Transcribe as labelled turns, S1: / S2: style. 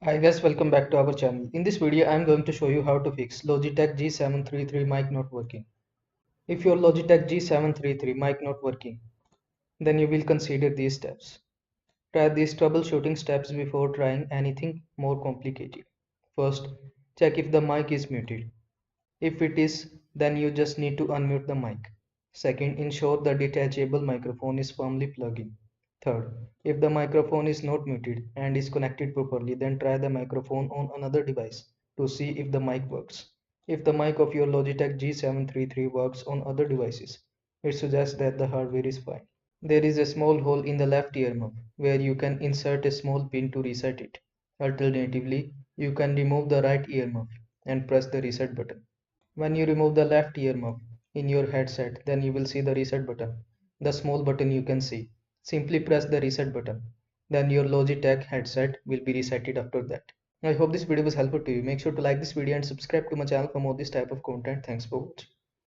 S1: Hi guys, welcome back to our channel. In this video, I am going to show you how to fix Logitech G733 mic not working. If your Logitech G733 mic not working, then you will consider these steps. Try these troubleshooting steps before trying anything more complicated. First, check if the mic is muted. If it is, then you just need to unmute the mic. Second, ensure the detachable microphone is firmly plugged in. Third, if the microphone is not muted and is connected properly, then try the microphone on another device to see if the mic works. If the mic of your Logitech G733 works on other devices, it suggests that the hardware is fine. There is a small hole in the left ear muff where you can insert a small pin to reset it. Alternatively, you can remove the right ear muff and press the reset button. When you remove the left ear muff in your headset, then you will see the reset button, the small button you can see. Simply press the reset button. Then your Logitech headset will be resetted after that. I hope this video was helpful to you. Make sure to like this video and subscribe to my channel for more this type of content. Thanks for watching.